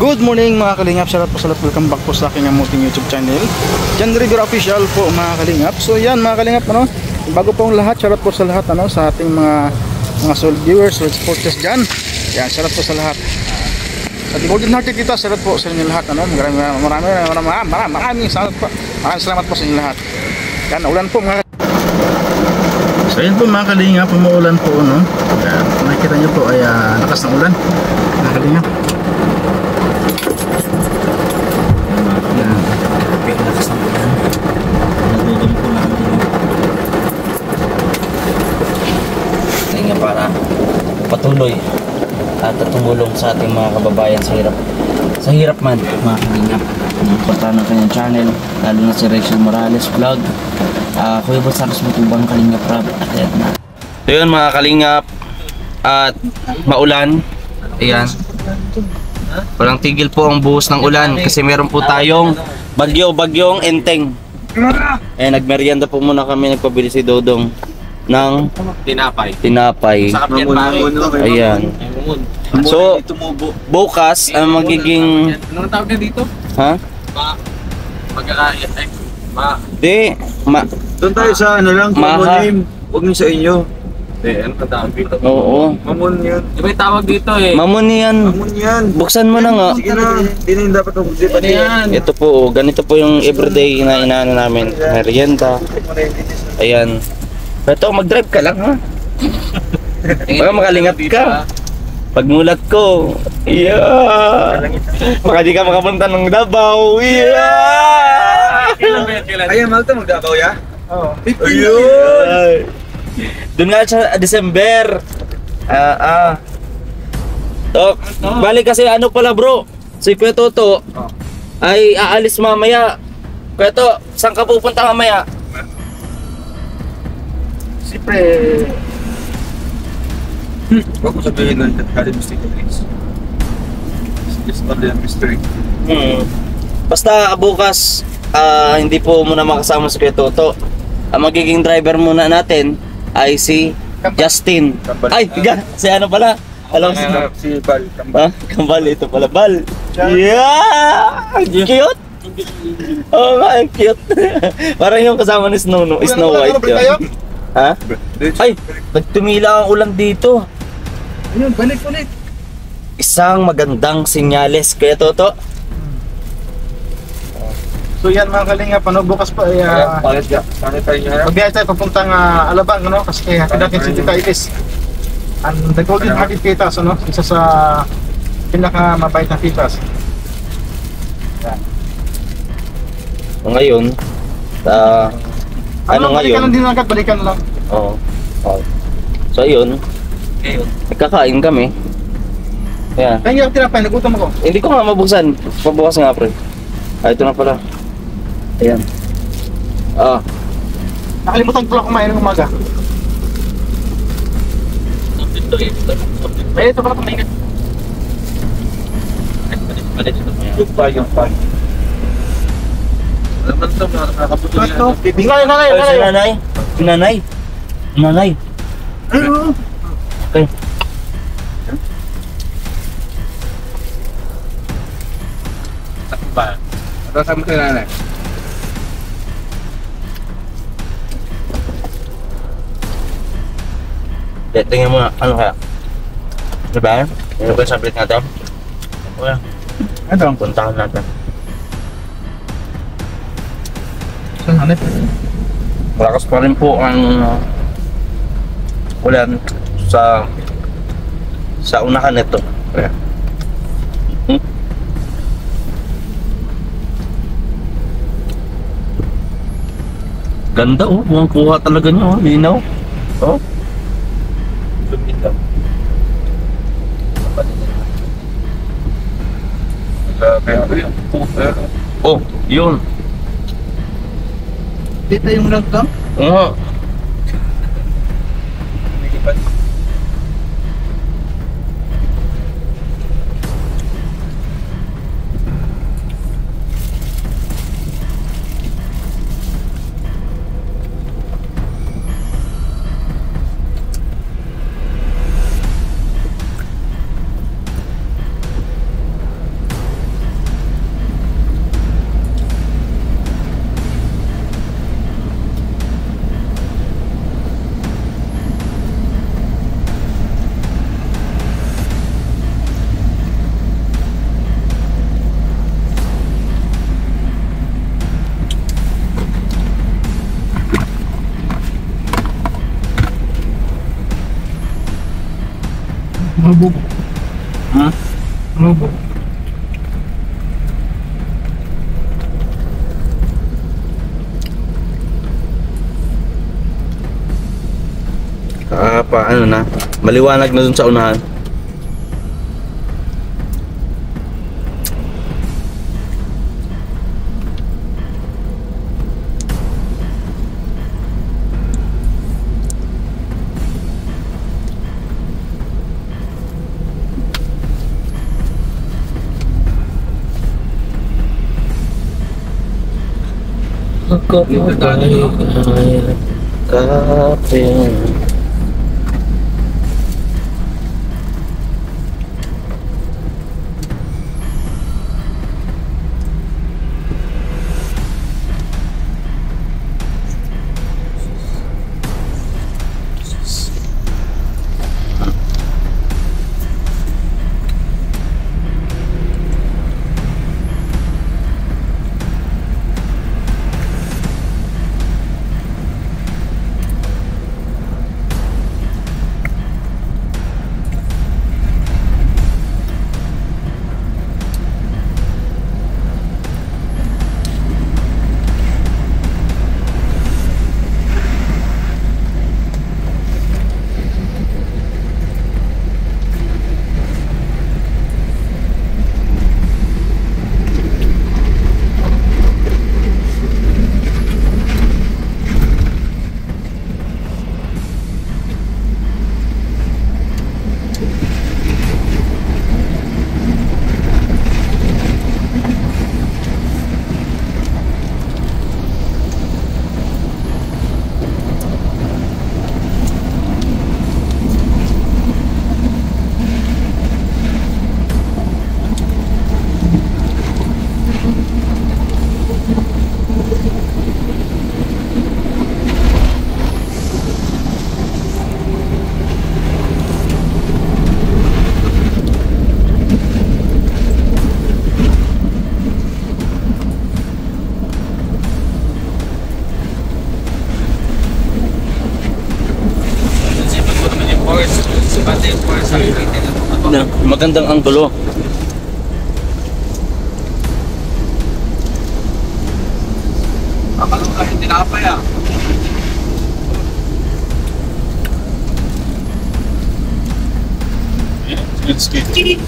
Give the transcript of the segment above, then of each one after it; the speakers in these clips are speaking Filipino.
Good morning mga kalingap, shoutout po sa lahat, welcome back po sa aking amuting YouTube channel John Rivera Official po mga kalingap. So yan mga kalingap, bago pong lahat, shoutout po sa lahat sa ating mga solid viewers, solid supporters dyan. Yan, shoutout po sa lahat. At golden hearted kita, shoutout po sa inyo lahat. Maraming salamat po sa inyo lahat. Yan, ulan po mga. So yan po mga kalingap, umuulan po Yan, kung nakikita nyo po ay lakas ng ulan mga kalingap. Para patuloy at tumulong sa ating mga kababayan sa hirap man mga kalingap. Punta ng kanyang channel, lalo na si Rachel Morales Vlog, Kuya Basaros Matubang Kalingap Rap. So yun mga kalingap, at maulan, ayan, walang tigil po ang buhos ng ulan kasi meron po tayong bagyong Enteng. Nagmerienda po muna kami, nagpabili si Dodong ng tinapay. Ayan. So bukas ang magiging anong tawag na dito? Ha? Doon tayo sa mamonim. Huwag niyo sa inyo. Ano ka tawag dito? Oo. Mamon yun. Di ba yung tawag dito Mamon yan. Mamon yan. Buksan mo na nga. Sige na. Hindi na yung dapat mag-ulit. Ito po, ganito po yung everyday na inaano namin. Merienda. Ayan. Pero mag-drive ka lang ha. Baka makalingat ka. Pag mulat ko, baka di ka makapunta ng Davao. Ayan, Malta, mag-Davao ya? Oo. Ayun. Doon nga sa December. Balik kasi ano pala bro, si Kuya Toto ay aalis mamaya. Kuya Toto, saan ka pupunta mamaya? Siyempre, Huwag ko sabihin lang that God is please. It's not a mystery. Basta bukas, hindi po muna makasama si Kuya Toto. Ang magiging driver muna natin ay si Justin. Ay, si ano pala? Alam Si Bal. Kambal, ito pala Bal. Yeah! Cute! Oo nga, cute. Parang yung kasama ni Snow White yun. Ha? Ay, nagtumila ang ulan dito. ayun, balik ulit. Isang magandang senyales, Kuya Toto. So yan mga kalingap, bukas pa ay magbiyahe tayo papuntang Alabang, kasi kaya dating si Tita Ilis. And the golden hearted titas, isa sa pinakamabait na titas. Ngayon, Balikan ngayon? lang din agad, balikan lang. Oo. So ayun, nagkakain kami. Ayan. Kaya yung tinapay, nagutom ako. Hindi ko nga mabuksan. Pabukas nga pre. Ito na pala. Ayan. Nakalimutan ko lang kumain ng umaga. Ay, ito pala kumain ka. Yung pa. Alam ito, nakakabuto yan. Nanay. Okay. Ba? Ano sama sa nanay? Tingnan mo ano kaya? Diba? Ano ba yung sabit natin? Wala. Ito. Puntahan natin. Saan hanip? Malakas pa rin po ang ulan sa unahan nito. Ayan. Ganda mukhang kuha talaga nyo, linaw. Yun. Dito yung langgam? Oo. Lubog. Ha? Lubog. Ano na, maliwanag na dun sa unahan. Kape. Na, magandang anggulo. Akalong kahit tinapay ah. Skid.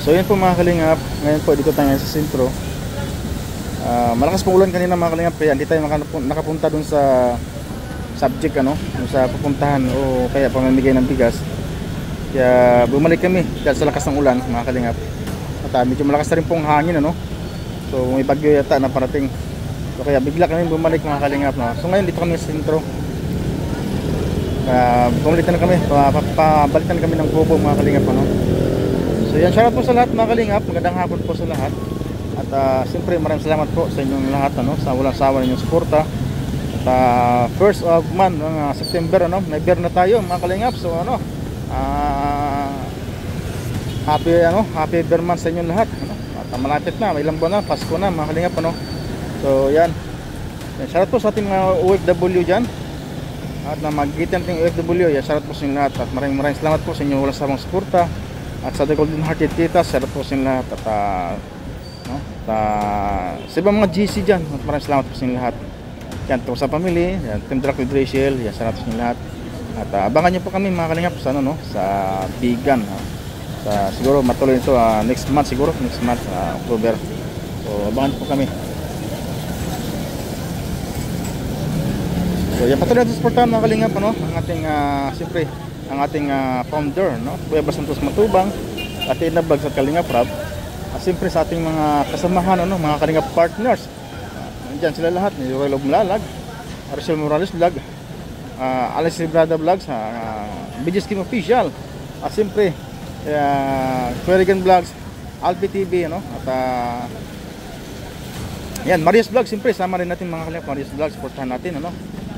So yun po mga kalingap, ngayon po dito tayo sa sentro. Malakas pong ulan kanina mga kalingap, kaya hindi tayo nakapunta dun sa subject ano, dun sa pupuntahan o kaya pamamigay ng bigas. Kaya bumalik kami dahil sa lakas ng ulan mga kalingap. At medyo malakas na rin pong hangin ano. So may bagyo yata na parating. So kaya bigla kami bumalik mga kalingap no. So ngayon dito kami sa sentro. Bumalitan na kami, pabalitan kami ng kubo mga kalingap ano. So yan, shoutout po sa lahat mga kalingap, magandang hapon po sa lahat. At siyempre maraming salamat po sa inyong lahat ano, sa walang sawa ninyong suporta. At first of month ng September ano, may beer na tayo mga kalingap. So ano, happy beer month sa inyong lahat ano. At malapit na, may ilang buwan na, Pasko na mga kalingap ano. So yan, shoutout po sa ating mga OFW dyan. At na magigitan natin OFW, shoutout po sa inyong lahat. At maraming salamat po sa inyong walang sawang suporta. At sa The Golden Hearted Titas, shoutout po sa inyong lahat. At sa ibang mga GC dyan, maraming salamat po sa inyong lahat. Yan po sa family, yan, Team Drac with Rachel, shoutout po sa inyong lahat. At abangan nyo po kami mga kalingap sa, ano, no, sa Bigan siguro matuloy ito next month siguro, October. So abangan po kami. So yan, patuloy natin supportahan mga kalingap ano, ang ating siyempre ang ating founder no, Kuya Bas Santos Matubang at Ina Vlogs at Kalingap Rab. Siyempre sa ating mga kasamahan ano, mga kalingap partners. Nandiyan sila lahat, ni Royal Mlalag, Rachel Morales Vlog, Alice Librada Vlogs, BG Scheme Official. Siyempre Querigan Vlogs, Alpi TV ano, at yan, Marius Vlog, siyempre sama rin natin mga kalingap, Marius Vlog, supportahan natin ano.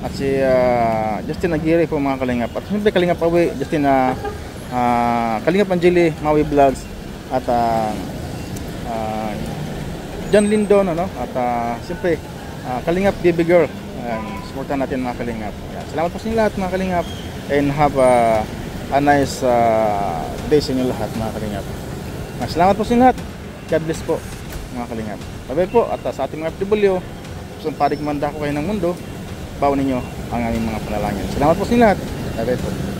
At si Justin Aguirre po mga kalingap. At siyempre Kalingap Awi, Justin Kalingap Angeli, Maui Vlogs. At John Lindon ano. At siyempre Kalingap Baby Girl, Supportan natin mga kalingap. Yan. Salamat po sa inyo lahat mga kalingap. And have a nice day sa inyo lahat mga kalingap. Salamat po sa inyo lahat. God bless po mga kalingap. Bye-bye po. At sa ating mga FW, kung parig manda ko kayo ng mundo, baon ninyo ang aming mga panalangin. Salamat po sa inyo lahat. Bye-bye po.